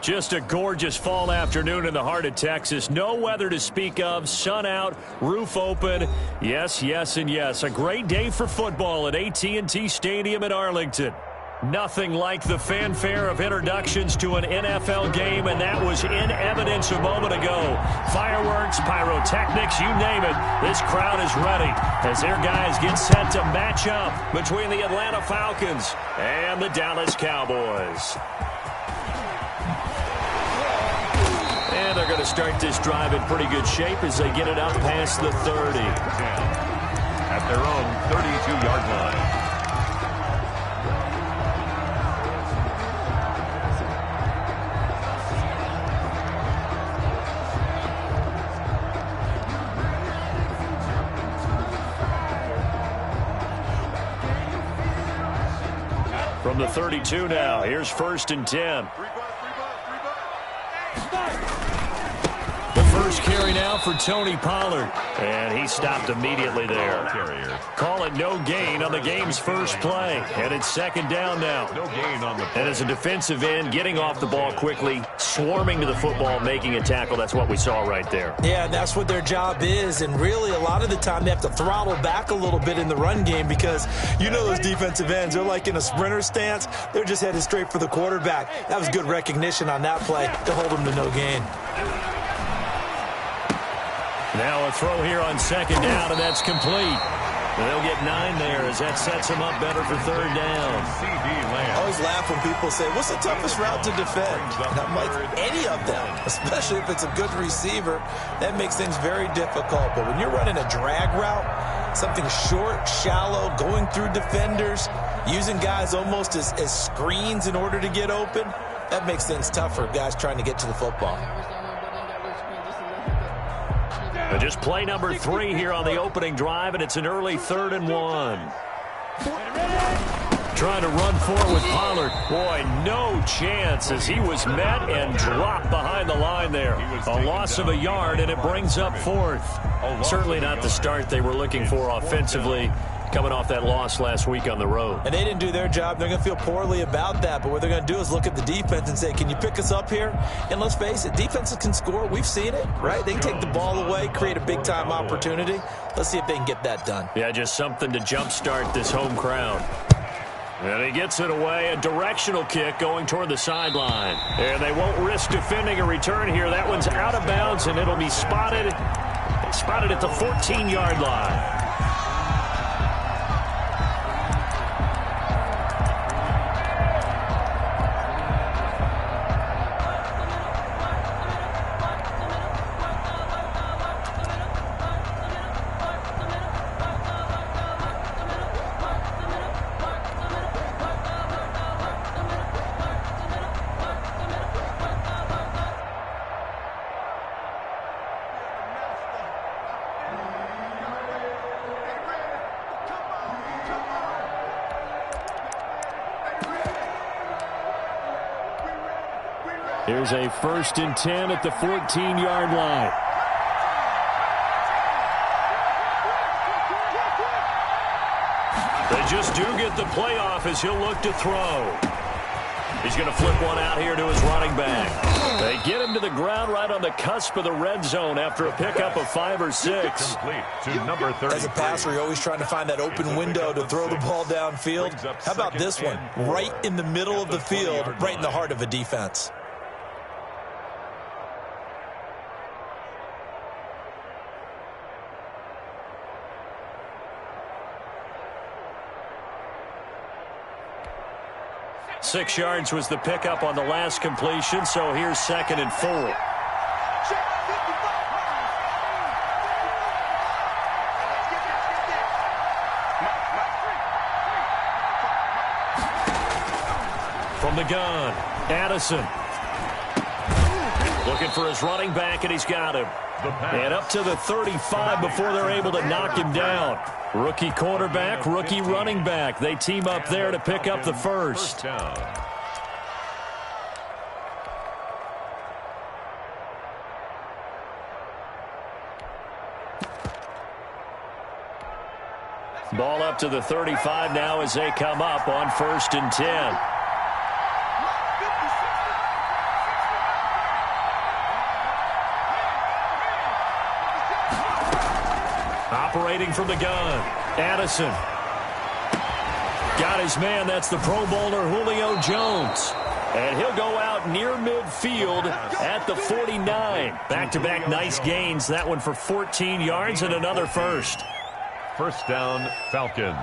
Just a gorgeous fall afternoon in the heart of Texas. No weather to speak of. Sun out, roof open. Yes, yes, and yes. A great day for football at AT&T Stadium in Arlington. Nothing like the fanfare of introductions to an NFL game, and that was in evidence a moment ago. Fireworks, pyrotechnics, you name it. This crowd is ready as their guys get set to match up between the Atlanta Falcons and the Dallas Cowboys. And they're going to start this drive in pretty good shape as they get it up past the 30. At their own 32-yard line. From the 32 now, here's 1st and 10. The first carry now for Tony Pollard. And he stopped immediately there. Call it no gain on the game's first play. And it's 2nd down now. No gain on the play. And as a defensive end, getting off the ball quickly, swarming to the football, making a tackle, that's what we saw right there. Yeah, that's what their job is. And really, a lot of the time, they have to throttle back a little bit in the run game because you know those defensive ends, they're like in a sprinter stance. They're just headed straight for the quarterback. That was good recognition on that play to hold them to no gain. Now a throw here on 2nd down, and that's complete. They'll get 9 there as that sets them up better for 3rd down. I always laugh when people say, what's the toughest route to defend? And I'm like, any of them, especially if it's a good receiver. That makes things very difficult. But when you're running a drag route, something short, shallow, going through defenders, using guys almost as screens in order to get open, that makes things tougher, guys trying to get to the football. Just play number 3 here on the opening drive, and it's an early 3rd and 1. Trying to run forward with Pollard. Boy, no chance as he was met and dropped behind the line there. A loss of a yard, and it brings up 4th. Certainly not the start they were looking for offensively, coming off that loss last week on the road. And they didn't do their job. They're going to feel poorly about that. But what they're going to do is look at the defense and say, can you pick us up here? And let's face it, defenses can score. We've seen it, right? They can take the ball away, create a big-time opportunity. Let's see if they can get that done. Yeah, just something to jumpstart this home crowd. And he gets it away, a directional kick going toward the sideline. And they won't risk defending a return here. That one's out of bounds, and it'll be spotted at the 14-yard line. Here's a 1st and 10 at the 14-yard line. They just do get the playoff as he'll look to throw. He's going to flip one out here to his running back. They get him to the ground right on the cusp of the red zone after a pickup of 5 or 6. Complete to number 30. As a passer, you're always trying to find that open window to throw the ball downfield. How about this one? Right in the middle of the field, right in the heart of a defense. Six yards was the pickup on the last completion, so here's 2nd and 4. From the gun, Addison. Looking for his running back, and he's got him. And up to the 35 before they're able to knock him down. Rookie quarterback, rookie running back. They team up there to pick up the first. Ball up to the 35 now as they come up on 1st and 10. Operating from the gun. Addison. Got his man. That's the Pro Bowler Julio Jones. And he'll go out near midfield at the 49. Back-to-back nice gains. That one for 14 yards and another first. First down, Falcons.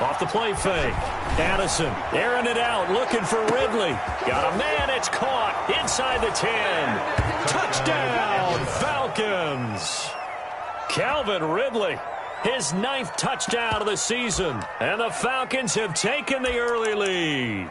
Off the play fake. Addison airing it out, looking for Ridley. Got a man, it's caught inside the 10. Touchdown, Falcons. Calvin Ridley, his 9th touchdown of the season. And the Falcons have taken the early lead.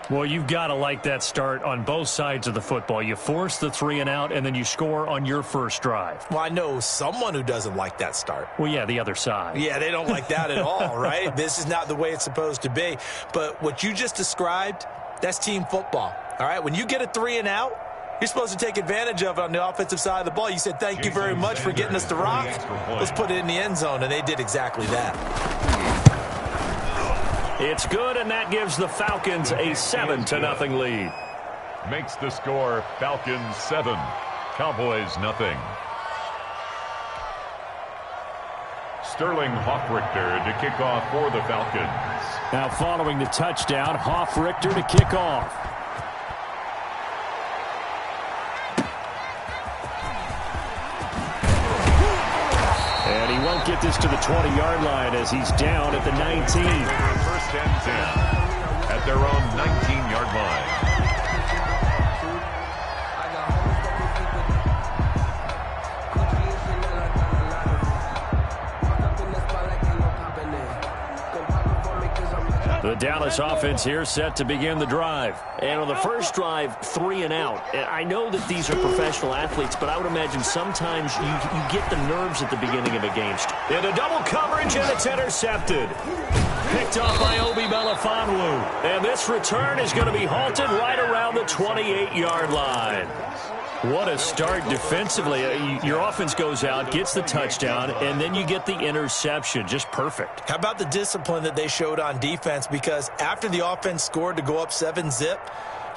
Well, you've got to like that start on both sides of the football. You force the 3-and-out, and then you score on your first drive. Well, I know someone who doesn't like that start. Well, yeah, the other side. Yeah, they don't like that at all, right? This is not the way it's supposed to be. But what you just described, that's team football, all right? When you get a 3-and-out, you're supposed to take advantage of it on the offensive side of the ball. You said, thank you very much for getting us the rock. Let's put it in the end zone, and they did exactly that. It's good, and that gives the Falcons a 7-0 lead. Makes the score Falcons 7, Cowboys nothing. Sterling Hoffrichter to kick off for the Falcons. Now following the touchdown, Hoffrichter to kick off. And he won't get this to the 20-yard line as he's down at the 19. First and 10 at their own 19-yard line. The Dallas offense here set to begin the drive. And on the first drive, 3-and-out. I know that these are professional athletes, but I would imagine sometimes you get the nerves at the beginning of a game. Into double coverage, and it's intercepted. Picked off by Obi Melifonwu. And this return is going to be halted right around the 28-yard line. What a start defensively. Your offense goes out, gets the touchdown, and then you get the interception. Just perfect. How about the discipline that they showed on defense? Because after the offense scored to go up 7-zip,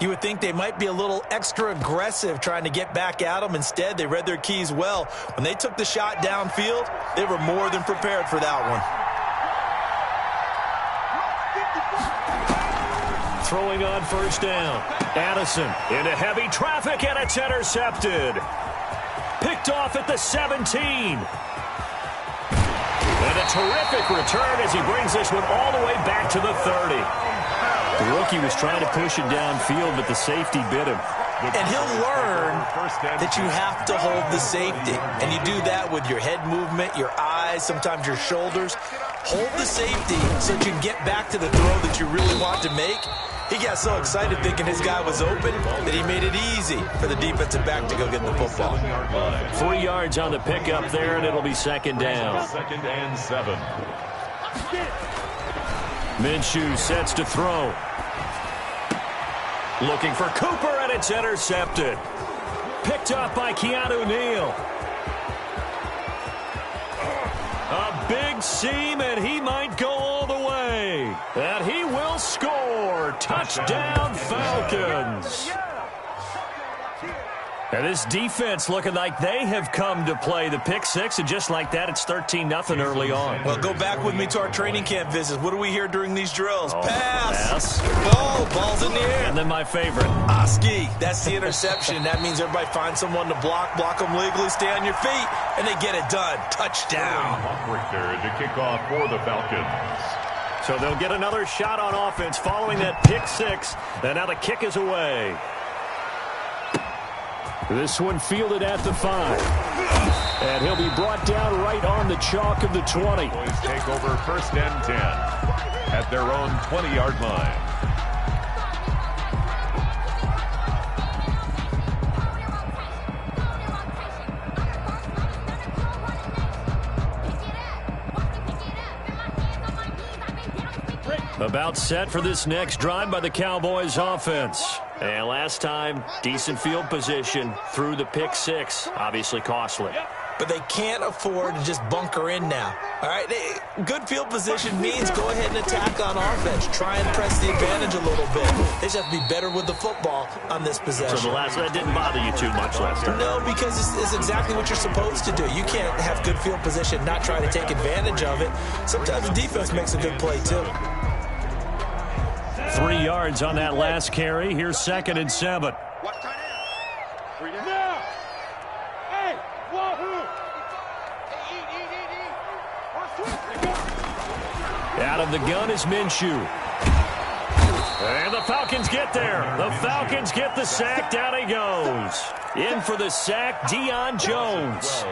you would think they might be a little extra aggressive trying to get back at them. Instead, they read their keys well. When they took the shot downfield, they were more than prepared for that one. Throwing on first down. Addison into heavy traffic, and it's intercepted. Picked off at the 17. And a terrific return as he brings this one all the way back to the 30. The rookie was trying to push it downfield, but the safety bit him. And he'll learn that you have to hold the safety. And you do that with your head movement, your eyes, sometimes your shoulders. Hold the safety so that you can get back to the throw that you really want to make. He got so excited thinking his guy was open that he made it easy for the defensive back to go get the football. 3 yards on the pickup there, and it'll be second down. Second and 7. Minshew sets to throw. Looking for Cooper, and it's intercepted. Picked up by Keanu Neal. A big seam, and he might go all the way. And he will score. Touchdown, Falcons. And this defense looking like they have come to play the pick six, and just like that, it's 13-0 early on. Well, go back with me to our training camp visits. What do we hear during these drills? Pass. Ball's in the air. And then my favorite. Oski, that's the interception. That means everybody finds someone to block them legally, stay on your feet, and they get it done. Touchdown. Richter to kick off for the Falcons. So they'll get another shot on offense following that pick six, and now the kick is away. This one fielded at the 5. And he'll be brought down right on the chalk of the 20. Boys take over first and 10 at their own 20-yard line. About set for this next drive by the Cowboys offense. And last time, decent field position through the pick six. Obviously costly. But they can't afford to just bunker in now. All right, good field position means go ahead and attack on offense. Try and press the advantage a little bit. They just have to be better with the football on this possession. So that didn't bother you too much last time? No, because it's exactly what you're supposed to do. You can't have good field position, not try to take advantage of it. Sometimes the defense makes a good play, too. 3 yards on that last carry. Here's 2nd and 7. Out of the gun is Minshew. And the Falcons get there. The Falcons get the sack. Down he goes. In for the sack, Deion Jones.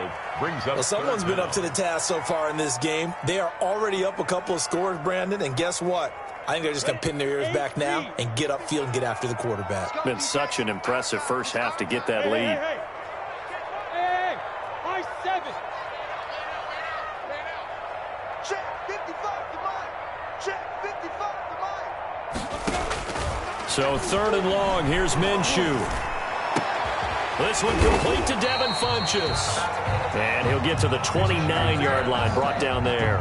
Well, someone's been up to the task so far in this game. They are already up a couple of scores, Brandon, and guess what? I think they're just going to pin their ears back now and get upfield and get after the quarterback. Been such an impressive first half to get that lead. Hey, I 7. Check 55 to mine. Check 55 to mine. So 3rd and long. Here's Minshew. This one complete to Devin Funchess. And he'll get to the 29-yard line, brought down there.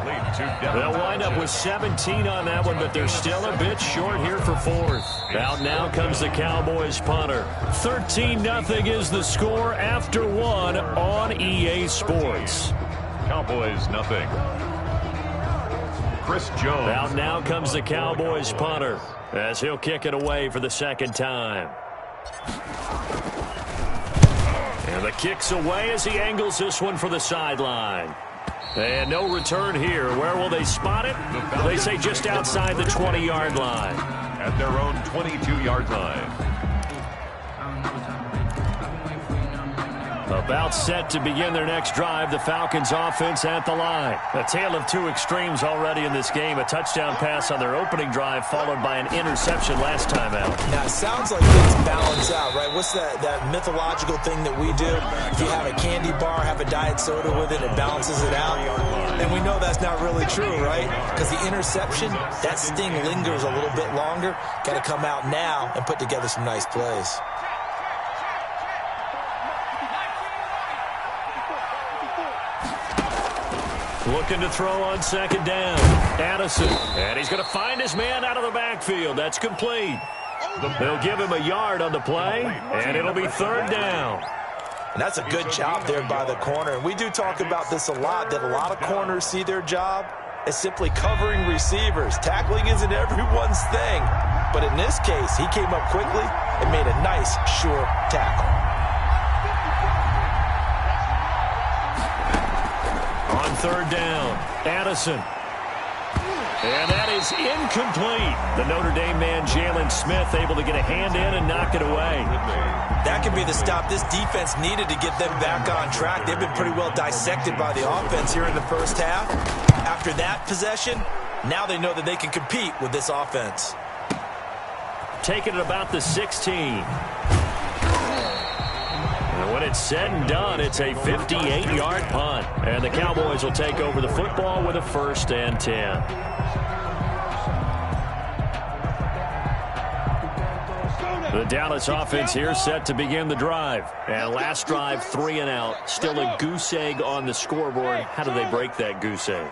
They'll wind up with 17 on that one, but they're still a bit short here for 4th. Out now comes the Cowboys punter. 13-0 is the score after 1 on EA Sports. Cowboys nothing. Chris Jones. Out now comes the Cowboys punter as he'll kick it away for the 2nd time. And the kick's away as he angles this one for the sideline. And no return here. Where will they spot it? They say just outside the 20-yard line. At their own 22-yard line. About set to begin their next drive, the Falcons offense at the line. A tale of two extremes already in this game. A touchdown pass on their opening drive followed by an interception last time out. Now, it sounds like things balance out, right? What's that mythological thing that we do? If you have a candy bar, have a diet soda with it, it balances it out. And we know that's not really true, right? Because the interception, that sting lingers a little bit longer. Got to come out now and put together some nice plays. Looking to throw on 2nd down. Addison. And he's going to find his man out of the backfield. That's complete. They'll give him a yard on the play, and it'll be 3rd down. And that's a good job there by the corner. And we do talk about this a lot, that a lot of corners see their job as simply covering receivers. Tackling isn't everyone's thing. But in this case, he came up quickly and made a nice, sure tackle. On 3rd down, Addison. And that is incomplete. The Notre Dame man, Jalen Smith, able to get a hand in and knock it away. That could be the stop this defense needed to get them back on track. They've been pretty well dissected by the offense here in the first half. After that possession, now they know that they can compete with this offense. Taking it about the 16. And when it's said and done, it's a 58-yard punt. And the Cowboys will take over the football with a 1st and 10. The Dallas offense here set to begin the drive. And last drive, 3 and out. Still a goose egg on the scoreboard. How do they break that goose egg?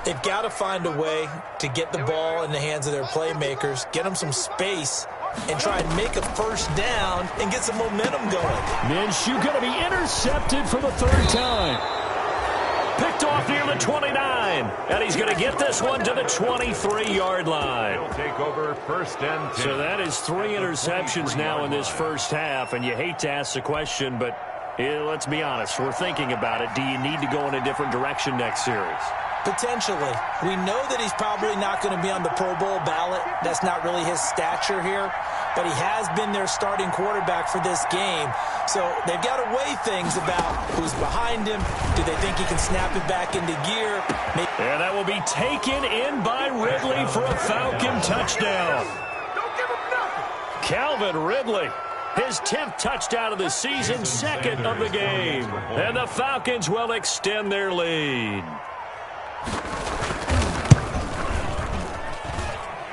They've got to find a way to get the ball in the hands of their playmakers, get them some space, and try and make a 1st down and get some momentum going. Minshew going to be intercepted for the 3rd time. Picked off near the 29. And he's going to get this one to the 23-yard line. He'll take over 1st and 10. So that is 3 interceptions now in this first half. And you hate to ask the question, but let's be honest. We're thinking about it. Do you need to go in a different direction next series? Potentially. We know that he's probably not going to be on the Pro Bowl ballot. That's not really his stature here. But he has been their starting quarterback for this game. So they've got to weigh things about who's behind him. Do they think he can snap it back into gear? And that will be taken in by Ridley for a Falcon touchdown. Don't give him nothing. Calvin Ridley. His 10th touchdown of the season, 2nd of the game. And the Falcons will extend their lead.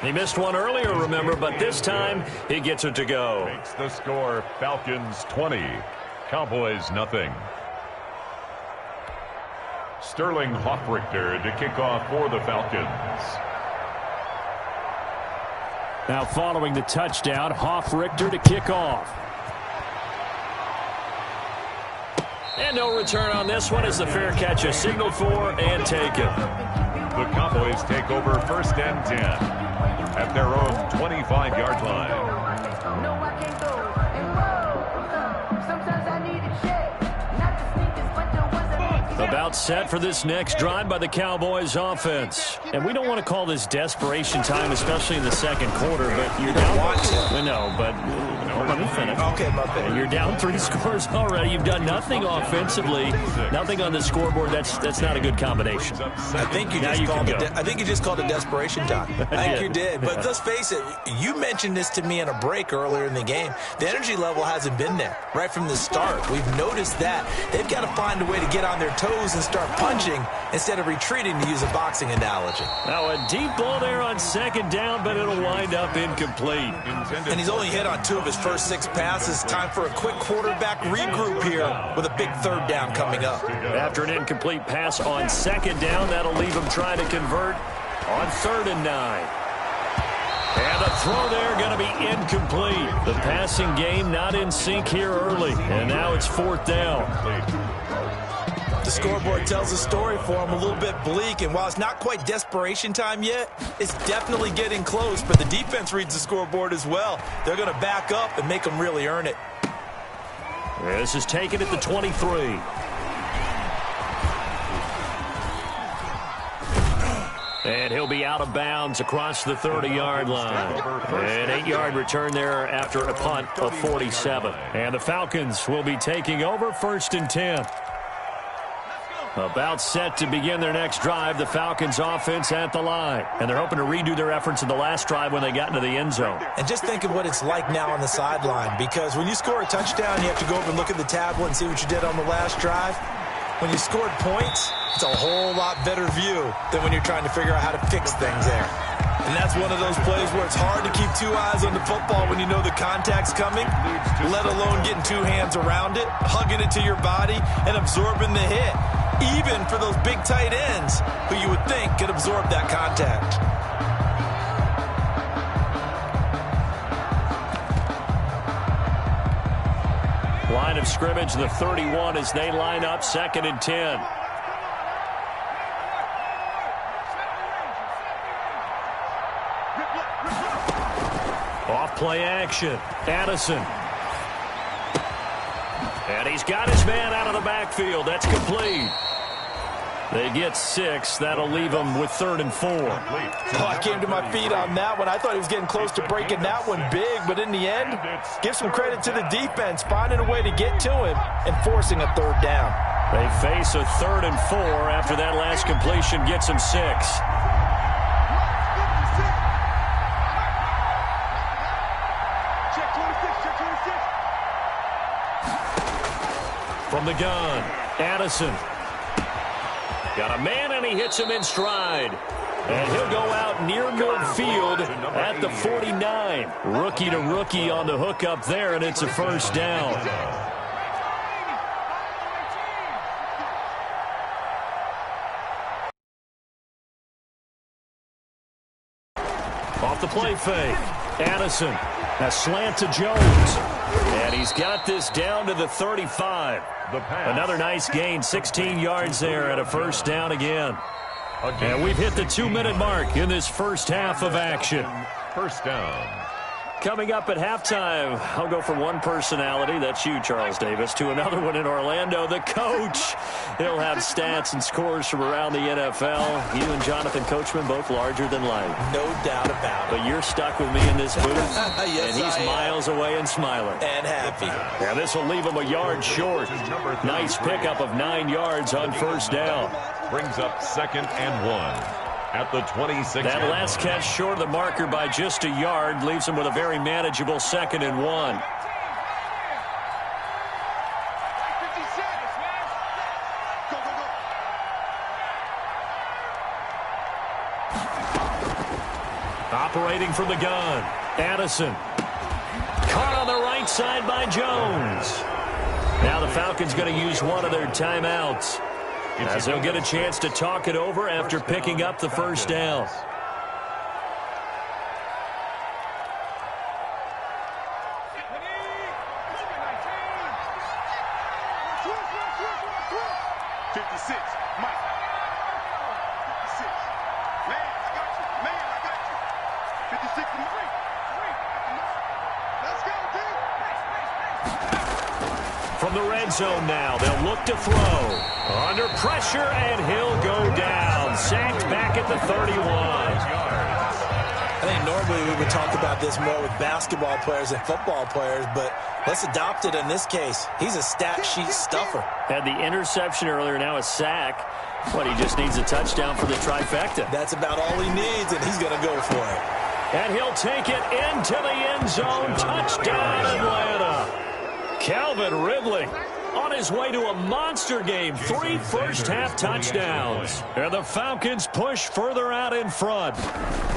He missed one earlier, remember, but this time he gets it to go. Makes the score Falcons 20, Cowboys nothing. Sterling Hoffrichter to kick off for the Falcons. Now following the touchdown, Hoffrichter to kick off. And no return on this one as the fair catch is signaled for and taken. The Cowboys take over 1st and 10 at their own 25-yard line. No, I can't go and roll. Sometimes I need a check, not the sneakers, but the ones that make me About set for this next drive by the Cowboys offense. And we don't want to call this desperation time, especially in the second quarter, but you're down. No, but let me finish. Okay, my bad. You're down 3 scores already. You've done nothing offensively, nothing on the scoreboard. That's not a good combination. I think you just called it desperation time. I think you did. But let's face it, you mentioned this to me in a break earlier in the game. The energy level hasn't been there right from the start. We've noticed that. They've got to find a way to get on their toes and start punching instead of retreating, to use a boxing analogy. Now a deep ball there on 2nd down, but it'll wind up incomplete. And he's only hit on 2 of his first 6 passes. Time for a quick quarterback regroup here with a big 3rd down coming up. After an incomplete pass on 2nd down, that'll leave him trying to convert on 3rd and 9. And the throw there going to be incomplete. The passing game not in sync here early. And now it's 4th down. The scoreboard tells a story for him, a little bit bleak, and while it's not quite desperation time yet, it's definitely getting close, but the defense reads the scoreboard as well. They're going to back up and make them really earn it. This is taken at the 23. And he'll be out of bounds across the 30-yard line. An 8-yard return there after a punt of 47. And the Falcons will be taking over 1st and 10. About set to begin their next drive, the Falcons offense at the line. And they're hoping to redo their efforts in the last drive when they got into the end zone. And just think of what it's like now on the sideline, because when you score a touchdown, you have to go over and look at the tablet and see what you did on the last drive. When you scored points, it's a whole lot better view than when you're trying to figure out how to fix things there. And that's one of those plays where it's hard to keep 2 eyes on the football when you know the contact's coming, let alone getting 2 hands around it, hugging it to your body, and absorbing the hit, even for those big tight ends who you would think could absorb that contact. Line of scrimmage, the 31 as they line up 2nd and 10. Off play action. Addison. And he's got his man out of the backfield. That's complete. They get 6. That'll leave them with 3rd and 4. Oh, I came to my feet on that one. I thought he was getting close to breaking that one big, but in the end, give some credit to the defense, finding a way to get to him and forcing a 3rd down. They face a 3rd and 4 after that last completion gets him 6. From the gun, Addison. Got a man, and he hits him in stride. And he'll go out near midfield at the 49. Rookie to rookie on the hook up there, and it's a 1st down. Off the play fake. Addison. A slant to Jones. And he's got this down to the 35. Another nice gain, 16 yards there, and a 1st down again. And we've hit the 2-minute mark in this first half of action. 1st down. Coming up at halftime, I'll go from one personality, that's you, Charles Davis, to another one in Orlando, the coach. He'll have stats and scores from around the NFL. You and Jonathan Coachman, both larger than life. No doubt about it. But you're stuck with me in this booth, yes, and he's miles away and smiling. And happy. Yeah, this will leave him a yard short. Nice pickup of 9 yards on 1st down. Brings up 2nd and 1. At the 26. That last catch short of the marker by just a yard leaves him with a very manageable 2nd and 1. operating from the gun. Addison. Caught on the right side by Jones. Now the Falcons going to use one of their timeouts, as they'll get a chance to talk it over after picking up the first down. From the red zone now, they'll look to throw. Under pressure, and he'll go down. Sacked back at the 31. I think normally we would talk about this more with basketball players than football players, but let's adopt it in this case. He's a stat sheet stuffer. Had the interception earlier, now a sack. But he just needs a touchdown for the trifecta. That's about all he needs, and he's going to go for it. And he'll take it into the end zone. Touchdown, Atlanta. Calvin Ridley on his way to a monster game. 3 first-half touchdowns. And the Falcons push further out in front.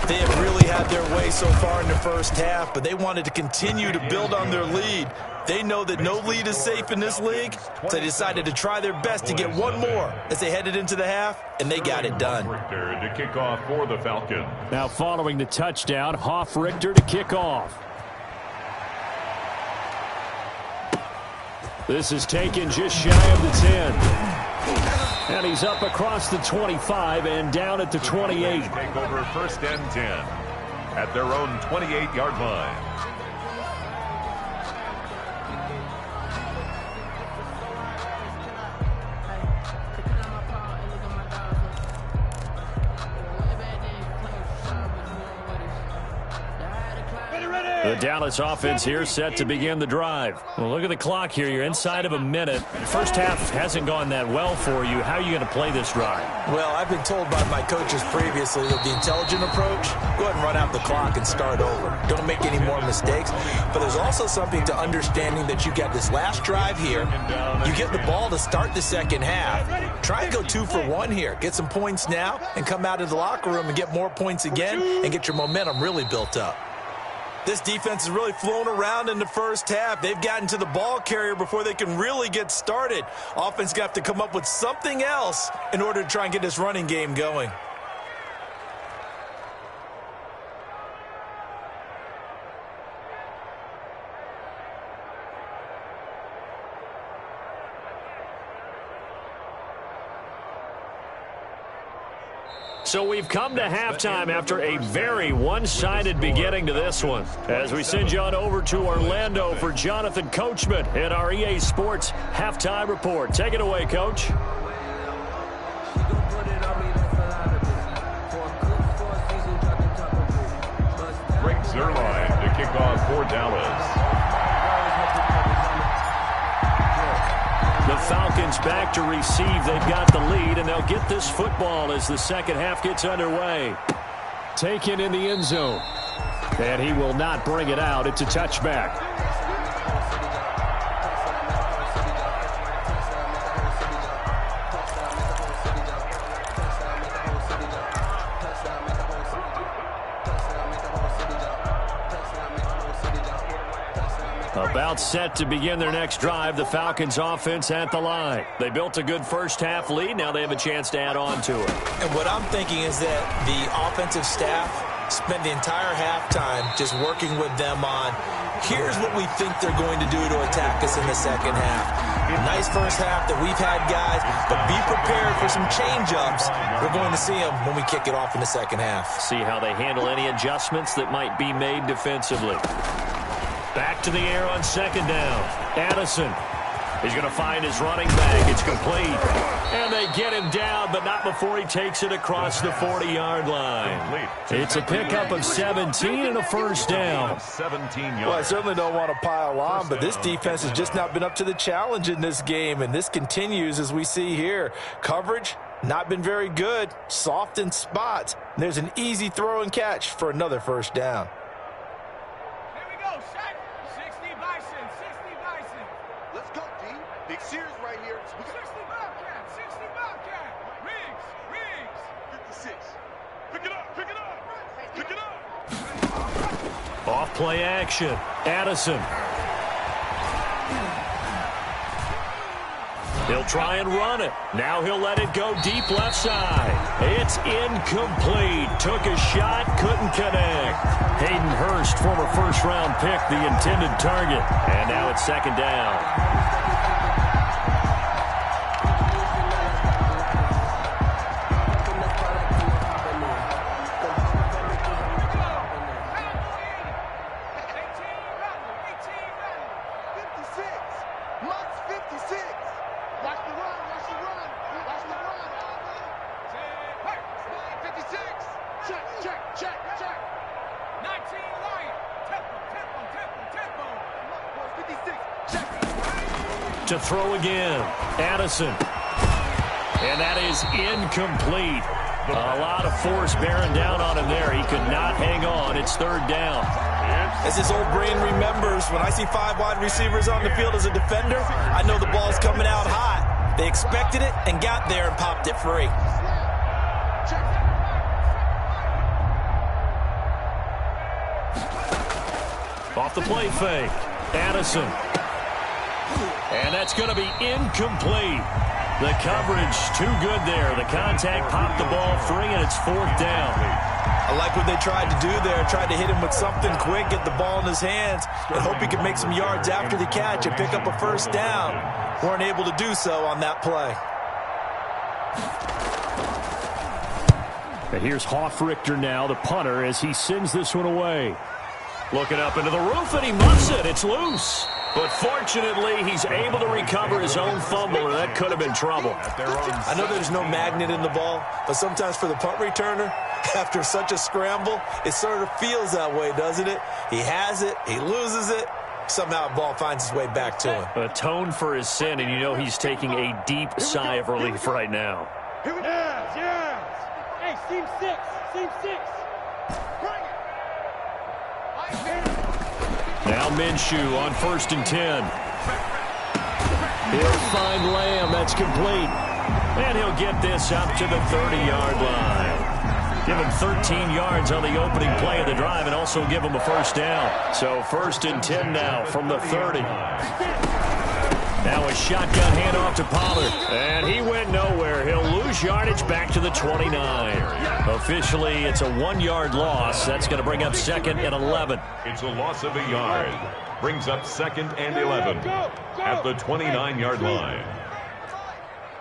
They have really had their way so far in the first half, but they wanted to continue to build on their lead. They know that no lead is safe in this league, so they decided to try their best to get one more as they headed into the half, and they got it done. To kick off for the Falcons. Now following the touchdown, Hoff-Richter to kick off. This is taken just shy of the 10. And he's up across the 25 and down at the 28. Take over first and 10 at their own 28-yard line. The Dallas offense here set to begin the drive. Well, look at the clock here. You're inside of a minute. First half hasn't gone that well for you. How are you going to play this drive? Well, I've been told by my coaches previously that the intelligent approach, go ahead and run out the clock and start over. Don't make any more mistakes. But there's also something to understanding that you got this last drive here. You get the ball to start the second half. Try and go 2 for 1 here. Get some points now and come out of the locker room and get more points again and get your momentum really built up. This defense has really flown around in the first half. They've gotten to the ball carrier before they can really get started. Offense got to come up with something else in order to try and get this running game going. So we've come to halftime after a very one-sided beginning to this one. As we send you on over to Orlando for Jonathan Coachman in our EA Sports Halftime Report. Take it away, Coach. Greg Zuerlein to kick off for Dallas. The Falcons back to receive. They've got the lead, and they'll get this football as the second half gets underway. Taken in the end zone. And he will not bring it out. It's a touchback. About set to begin their next drive. The Falcons offense at the line. They built a good first half lead. Now they have a chance to add on to it. And what I'm thinking is that the offensive staff spent the entire halftime just working with them on, here's what we think they're going to do to attack us in the second half. Nice first half that we've had, guys, but be prepared for some change-ups. We're going to see them when we kick it off in the second half. See how they handle any adjustments that might be made defensively. Back to the air on second down. Addison. He's going to find his running back. It's complete. And they get him down, but not before he takes it across the 40-yard line. It's a pickup of 17 and a first down. 17 yards. Well, I certainly don't want to pile on, but this defense has just not been up to the challenge in this game, and this continues as we see here. Coverage, not been very good. Soft in spots. There's an easy throw and catch for another first down. Let's go, D. Big Sears right here. 60 Bobcat, 60 Bobcat. Riggs. 56. Pick it up. Pick it up. Off play action. Addison. He'll try and run it. Now he'll let it go deep left side. It's incomplete. Took a shot, couldn't connect. Hayden Hurst, former first-round pick, the intended target. And now it's second down. To throw again. Addison. And that is incomplete. A lot of force bearing down on him there. He could not hang on. It's third down. As his old brain remembers, when I see 5 wide receivers on the field as a defender, I know the ball's coming out hot. They expected it and got there and popped it free. Off the play fake. Addison. And that's going to be incomplete. The coverage too good there. The contact popped the ball free, and it's fourth down. I like what they tried to do there. Tried to hit him with something quick, get the ball in his hands, and hope he could make some yards after the catch and pick up a first down. Weren't able to do so on that play. And here's Hoffrichter now, the punter, as he sends this one away. Looking up into the roof, and he muffs it. It's loose. But fortunately, he's able to recover his own fumble, or that could have been trouble. I know there's no magnet in the ball, but sometimes for the punt returner, after such a scramble, it sort of feels that way, doesn't it? He has it, he loses it, somehow the ball finds its way back to him. Atone for his sin, and you know he's taking a deep sigh of relief right now. Yes. Hey, seam 6. Now Minshew on 1st and 10. He'll find Lamb. That's complete. And he'll get this up to the 30-yard line. Give him 13 yards on the opening play of the drive and also give him a first down. So 1st and 10 now from the 30. Now a shotgun handoff to Pollard. And he went nowhere. He'll lose yardage back to the 29. Officially, it's a 1-yard loss. That's going to bring up 2nd and 11. It's a loss of a yard. Brings up 2nd and 11 at the 29-yard line.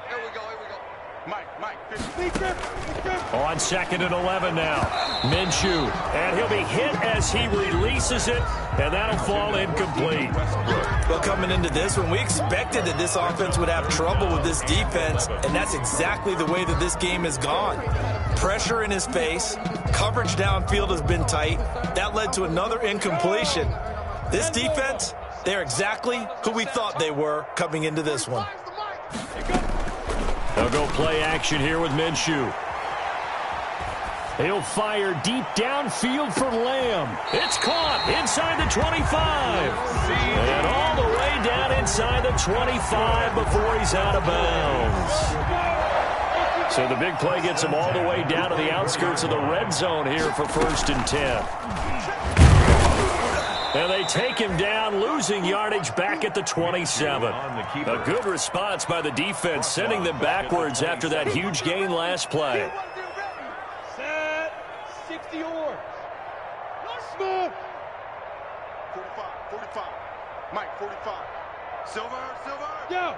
Here we go. Mike. On 2nd and 11 now. Minshew. And he'll be hit as he releases it. And that'll fall incomplete. Well, coming into this one, we expected that this offense would have trouble with this defense, and that's exactly the way that this game has gone. Pressure in his face, coverage downfield has been tight. That led to another incompletion. This defense, they're exactly who we thought they were coming into this one. They'll go play action here with Minshew. He'll fire deep downfield for Lamb. It's caught inside the 25. And all the way down inside the 25 before he's out of bounds. So the big play gets him all the way down to the outskirts of the red zone here for 1st and 10. And they take him down, losing yardage back at the 27. A good response by the defense, sending them backwards after that huge gain last play. 60 yards. Smooth. 45. Mike, 45. Silver. Yo,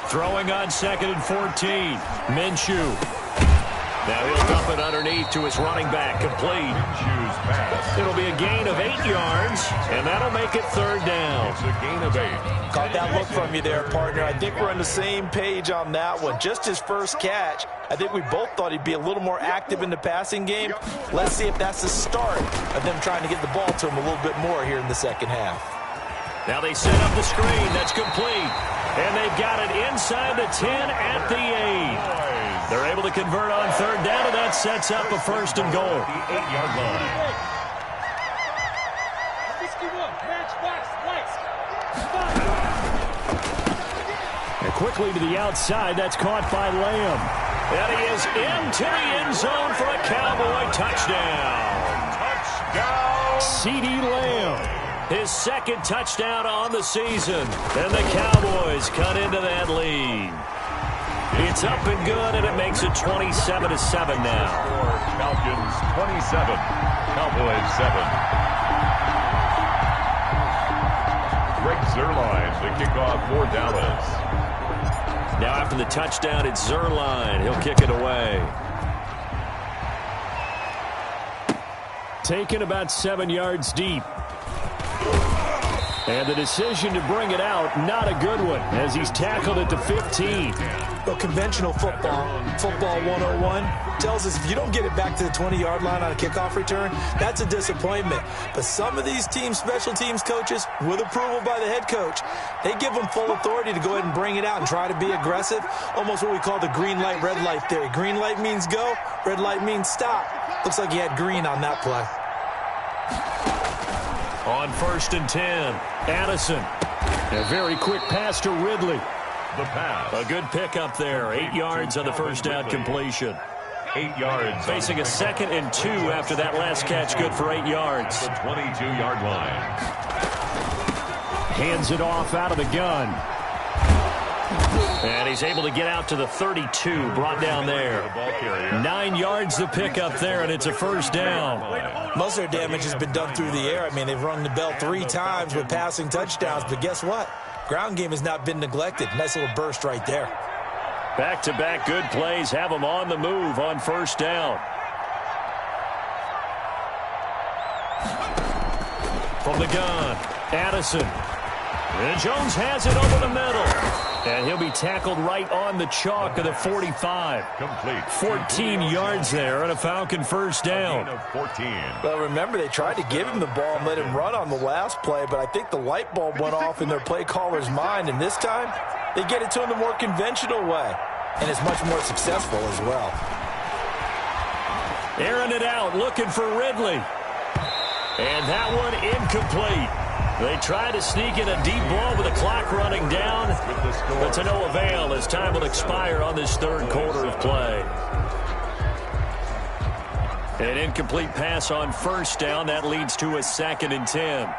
Throwing on 2nd and 14. Minshew. Now he'll dump it underneath to his running back, complete. Minshew's pass. It'll be a gain of 8 yards, and that'll make it 3rd down. It's a gain of 8. Caught that look from you there, partner. I think we're on the same page on that one. Just his first catch. I think we both thought he'd be a little more active in the passing game. Let's see if that's the start of them trying to get the ball to him a little bit more here in the second half. Now they set up the screen. That's complete. And they've got it inside the 10 at the 8. They're able to convert on 3rd down, and that sets up a 1st and goal. The 8-yard line. 61. Matchbox. And quickly to the outside. That's caught by Lamb. And he is into the end zone for a Cowboy touchdown. Touchdown. CeeDee Lamb. His second touchdown on the season. And the Cowboys cut into that lead. It's up and good, and it makes it 27-7 now. Falcons 27, Cowboys 7. Greg Zuerlein, the kickoff for Dallas. Now after the touchdown, it's Zuerlein. He'll kick it away. Taken about 7 yards deep. And the decision to bring it out, not a good one, as he's tackled at the 15. Well, conventional football 101, tells us if you don't get it back to the 20-yard line on a kickoff return, that's a disappointment. But some of these team special teams coaches, with approval by the head coach, they give them full authority to go ahead and bring it out and try to be aggressive, almost what we call the green light, red light theory. Green light means go, red light means stop. Looks like he had green on that play. On 1st and 10, Addison. A very quick pass to Ridley. The pass. A good pickup there. 8 yards on the first down completion. 8 yards. Facing a 2nd and 2 after that last catch, good for 8 yards. The 22-yard line. Hands it off out of the gun. And he's able to get out to the 32, brought down there. 9 yards to pick up there, and it's a first down. Most of their damage has been done through the air. I mean, they've rung the bell 3 times with passing touchdowns, but guess what? Ground game has not been neglected. Nice little burst right there. Back-to-back good plays have them on the move on first down. From the gun, Addison. And Jones has it over the middle. And he'll be tackled right on the chalk of the 45. Complete. 14 yards there and a Falcon first down. 14. Well, remember, they tried to give him the ball and let him run on the last play, but I think the light bulb went off in their play caller's mind, and this time they get it to him the more conventional way, and it's much more successful as well. Airing it out, looking for Ridley. And that one incomplete. They try to sneak in a deep ball with the clock running down, but to no avail as time will expire on this third quarter of play. An incomplete pass on first down. That leads to a 2nd and 10. Mike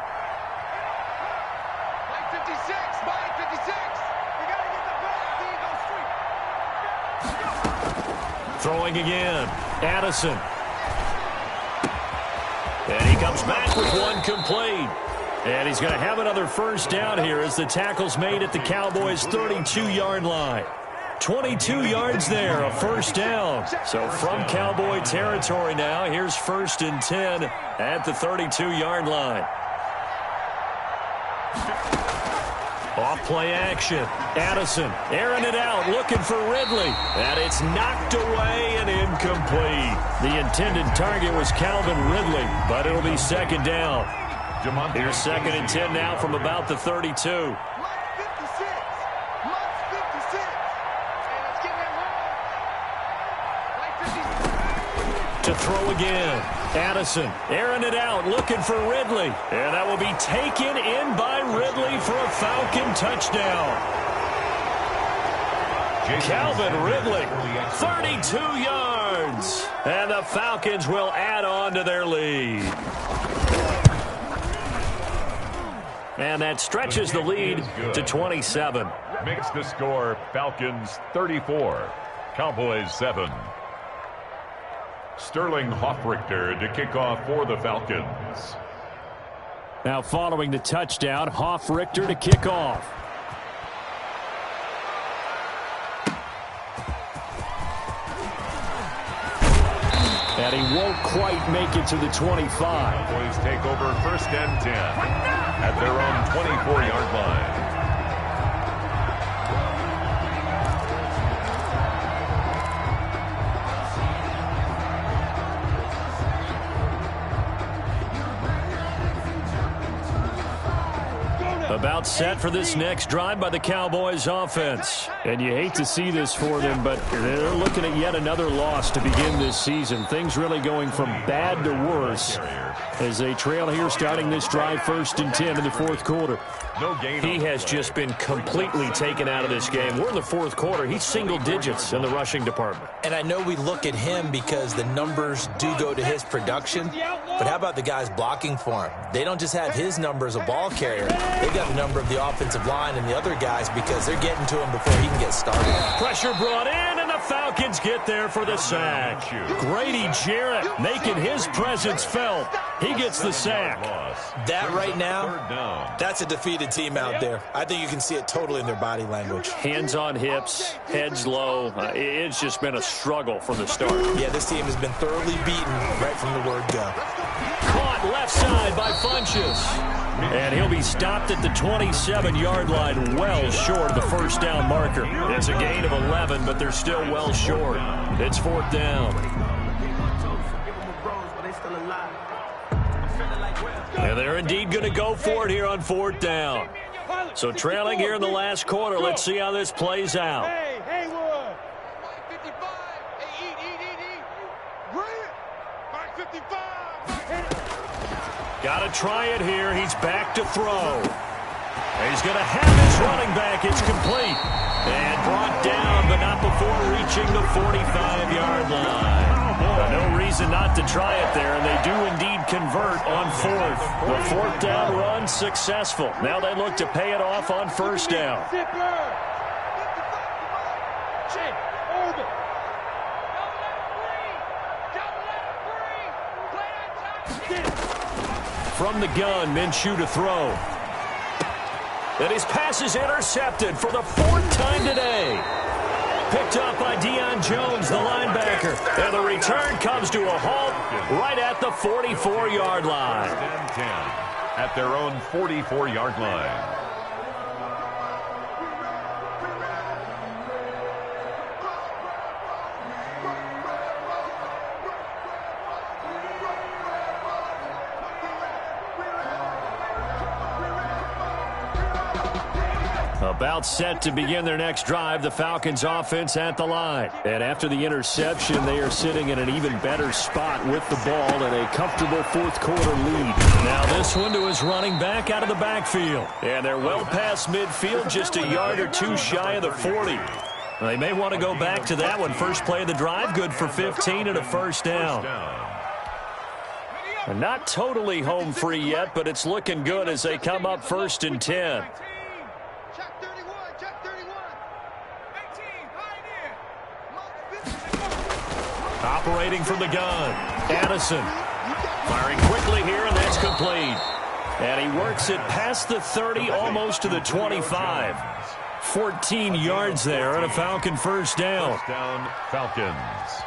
56, Mike 56. You got to get the ball. Go street. Throwing again. Addison. And he comes back with one complete. And he's going to have another first down here as the tackle's made at the Cowboys' 32-yard line. 22 yards there, a first down. So from Cowboy territory now, here's 1st and 10 at the 32-yard line. Off play action. Addison airing it out, looking for Ridley. And it's knocked away and incomplete. The intended target was Calvin Ridley, but it'll be 2nd down. Here's 2nd and 10 now from about the 32. Mike 56. Mike 56. And it's getting it wrong. Mike 56. To throw again. Addison airing it out, looking for Ridley. And that will be taken in by Ridley for a Falcon touchdown. Calvin Ridley, 32 yards. And the Falcons will add on to their lead. And that stretches the lead to 27. Makes the score Falcons 34, Cowboys 7. Sterling Hoffrichter to kick off for the Falcons. Now following the touchdown, Hoffrichter to kick off. And he won't quite make it to the 25. Cowboys take over 1st and 10 at their own 24-yard line. About set for this next drive by the Cowboys offense. And you hate to see this for them, but they're looking at yet another loss to begin this season. Things really going from bad to worse As they trail here starting this drive 1st and 10 in the 4th quarter. No gain. He has just been completely taken out of this game. We're in the 4th quarter. He's single digits in the rushing department. And I know we look at him because the numbers do go to his production, but how about the guys blocking for him? They don't just have his number as a ball carrier. They got the number of the offensive line and the other guys because they're getting to him before he can get started. Pressure brought in, and the Falcons get there for the sack. Grady Jarrett making his presence felt. He gets the sack. That right now, that's a defeated team out there. I think you can see it totally in their body language. Hands on hips, heads low. It's just been a struggle from the start. Yeah, this team has been thoroughly beaten right from the word go. Caught left side by Funchess. And he'll be stopped at the 27-yard line, well short of the first down marker. It's a gain of 11, but they're still well short. It's 4th down. And they're indeed going to go for it here on 4th down. So trailing here in the last quarter, let's see how this plays out. Hey, Haywood. 55. Hey, eat. Bring it. 55. Got to try it here. He's back to throw. He's going to have his running back. It's complete. And brought down, but not before reaching the 45-yard line. No reason not to try it there, and they do indeed convert on 4th. The 4th down run successful. Now they look to pay it off on 1st down. From the gun, Minshew to throw. And his pass is intercepted for the 4th time today. Picked up by Deion Jones, the linebacker. And the return comes to a halt right at the 44-yard line. 10 at their own 44-yard line. About set to begin their next drive, the Falcons offense at the line. And after the interception, they are sitting in an even better spot with the ball and a comfortable 4th quarter lead. Now this one to his running back out of the backfield. And they're well past midfield, just a yard or two shy of the 40. They may want to go back to that one. First play of the drive, good for 15 and a 1st down. Not totally home free yet, but it's looking good as they come up 1st and 10. Operating from the gun, Addison. Firing quickly here, and that's complete. And he works it past the 30, almost to the 25. 14 yards there, and a Falcon 1st down. First down, Falcons.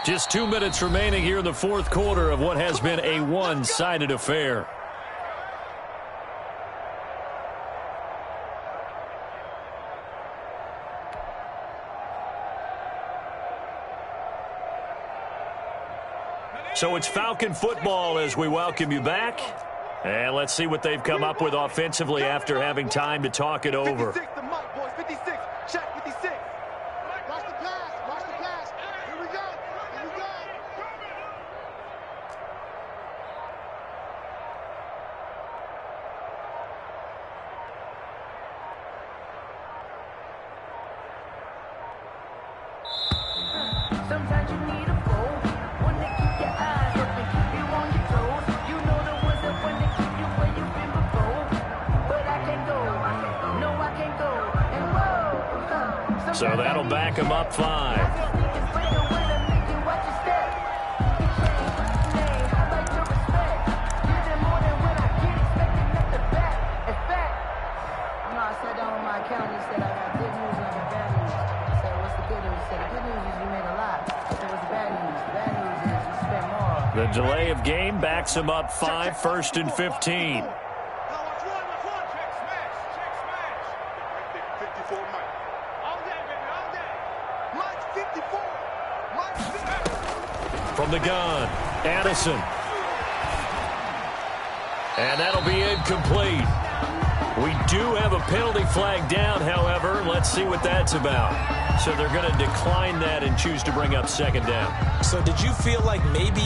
Just 2 minutes remaining here in the 4th quarter of what has been a one-sided affair. So it's Falcon football as we welcome you back. And let's see what they've come up with offensively after having time to talk it over. 56, the mark, boys. 56. Check 56. Watch the pass. Watch the pass. Here we go. Here we go. Sometimes you need a fold, one to keep your eyes open, keep you on your toes. You know the ones that want to keep you where you've been before. But I can't go, no I can't go. And whoa, So that'll back him up 5. The delay of game backs him up 5, 1st and 15. From the gun, Addison. And that'll be incomplete. We do have a penalty flag down, however. Let's see what that's about. So they're going to decline that and choose to bring up 2nd down. So did you feel like maybe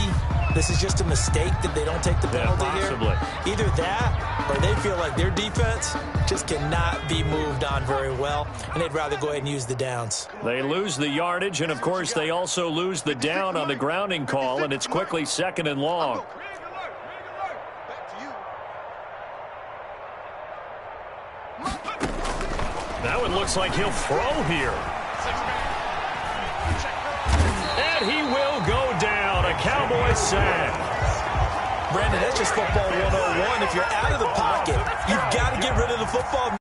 this is just a mistake that they don't take the penalty possibly. here? Either that or they feel like their defense just cannot be moved on very well, and they'd rather go ahead and use the downs. They lose the yardage, and, of course, they also lose the down on the grounding call, and it's quickly 2nd and long. That one looks like he'll throw here. And he will go down. A Cowboys sack. Brandon, that's just football 101. If you're out of the pocket, you've got to get rid of the football